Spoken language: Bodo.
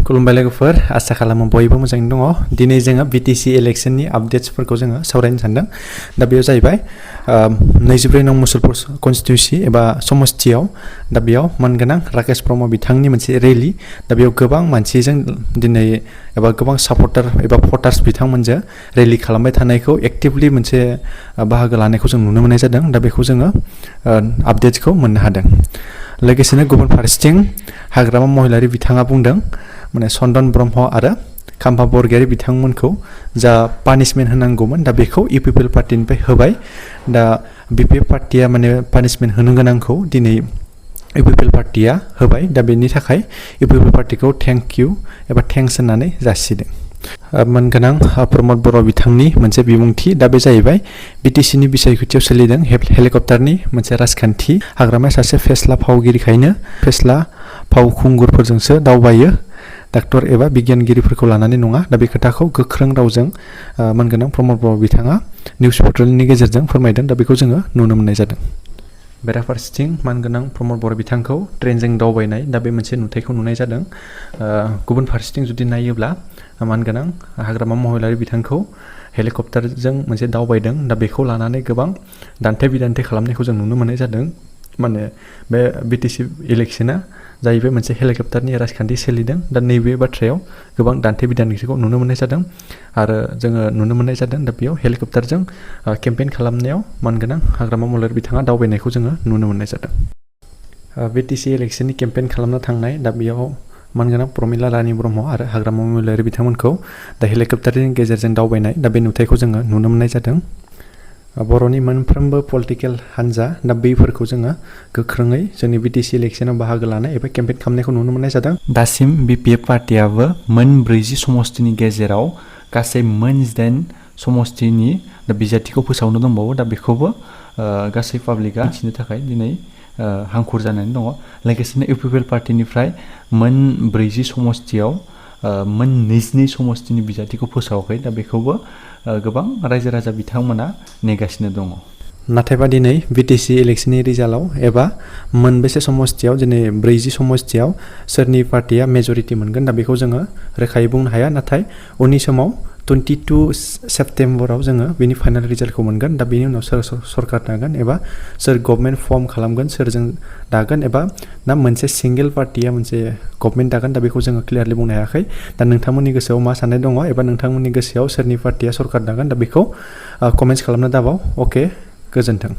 खुलुमबाय लोगोफोर आसा खालामो बयबो मोजाङैनो दङ दिनै जोङो BTC इलेक्शननि आपडेट्सफोरखौ जोङो सावरायनो सानदों दा बेयाव जाहैबाय 24 नं मुसलपुर कन्स्टिट्युएन्सि एबा समस्तियाव दा बेयाव मानगोनां राकेश ब्रह्म बिथांनि मोनसे रेली दा बेयाव गोबां मानसिजों दिनै एबा गोबां सापर्टार एबा भटार्स बिथांमोनजों रेली खालामबाय थानायखौ एक्टिभलि मोनसे बाहागो लानायखौ जों नुनो मोननाय जादों दा बेखौ जोङो आपडेट्सखौ मोननो हादों लोगोसेनो गुबुन फारसेथिं हाग्रामा महिलारी बिथाङा बुंदों माने चन्दन ब्रह्म आरो खाम्फा बरगयारी बिथांमोनखौ जा पानिशमेन्ट होनांगौमोन दा बेखौ UPPL पार्टीनिफ्राय होबाय दा BPF पार्टीया माने पानिशमेन्ट होनो गोनांखौ दिनै UPPL पार्टीया होबाय दा बेनि थाखाय UPPL पार्टीखौ थेंक इउ एबा थेंक्स होननानै जासिदों मोनगोनां प्रमद बर' बिथांनि मोनसे बिबुंथि दा बे जाहैबाय BTC नि बिसायख'थियाव सोलिदों हेलिकप्टारनि मोनसे राजखान्थि हाग्रामाया सासे फेस्ला फावगिरिखायनो फेस्ला फावखुंगुरफोरजोंसो दावबायो डाक्टर एबा बिगियानगिरिफोरखौ लानानै नङा दा बे खोथाखौ गोख्रों रावजों मोनगोनां प्रमद बर' बिथाङा निउस पर्टेलनि गेजेरजों फोरमायदों दा बेखौ जोङो नुनो मोननाय जादों बेराफारसेथिं मानगोनां प्रमद बर' बिथांखौ ट्रेनजों दावबायनाय दा बे मोनसे नुथायखौ नुनाय जादों गुबुन फारसेथिं जुदि नायोब्ला मानगोनां हाग्रामा महिलारी बिथांखौ हेलिकप्टारजों मोनसे दावबायदों दा बेखौ लानानै गोबां दान्थे बिदान्थे खालामनायखौ जों नुनो मोननाय जादों माने बे BTC इलेक्शना जाहैबाय मोनसे हेलिकप्टारनि राजखान्थि सोलिदों दा नैबे बाथ्रायाव गोबां दान्थे बिदान्थेखौ नुनो मोननाय जादों आरो जोङो नुनो मोननाय जादों दा बेयाव हेलिकप्टारजों केम्पेइन खालामनायाव मानगोनां हाग्रामा महिलारी बिथाङा दावबायनायखौ जोङो नुनो मोननाय जादों BTC इलेक्शननि केम्पेइन खालामनो थांनाय दा बेयाव मानगोनां प्रमिला रानी ब्रह्म आरो हाग्रामा महिलारी बिथांमोनखौ दा हेलिकप्टारनि गेजेरजों दावबायनाय दा बे नुथायखौ जोङो नुनो मोननाय जादों बर'नि मोनफ्रोमबो पलिटिकेल हान्जा दा बैफोरखौ जोङो गोख्रोङै जोंनि BTC इलेक्शनाव बाहागो लानाय एबा केम्पेइन खालामनायखौ नुनो मोननाय जादों दासिम BPF पार्टीयाबो मोन 40 समस्तिनि गेजेराव गासै मोन 8 समस्तिनि दा बिजाथिखौ फोसावनो दंबावो दा बेखौबो गासै पाब्लिकआ मिथिनो थाखाय दिनै हांखुर जानानै दङ लोगोसेनो UPPL पार्टीनिफ्राय मोन 40 समस्तियाव मोन 22 समस्तिनि बिजाथिखौ फोसावाखै दा बेखौबो गोबां रायजो राजा बिथांमोना नेगासिनो दङ नाथायबा दिनै BTC इलेक्शननि रिजाल्टआव एबा मोनबेसे समस्तियाव दिनै 40 समस्तियाव सोरनि पार्टीया मेजरिटि मोनगोन दा बेखौ जोङो रोखायै बुंनो हाया नाथाय उननि समाव 22 सेप्तेम्बराव जोङो बेनि फाइनाल रिजाल्टखौ मोनगोन दा बेनि उनाव सोर सरकार दागोन एबा सोर गभर्नमेन्ट फर्म खालामगोन सोरजों दागोन एबा ना मोनसे सिंगेल पार्टीया मोनसे गभर्नमेन्ट दागोन दा बेखौ जोङो क्लियारलि बुंनो हायाखै दा नोंथांमोननि गोसोआव मा साननाय दङ एबा नोंथांमोननि गोसोआव सोरनि पार्टीया सरकार दागोन दा बेखौ कमेन्ट्स खालामनो दाबाव अके गोजोन्थों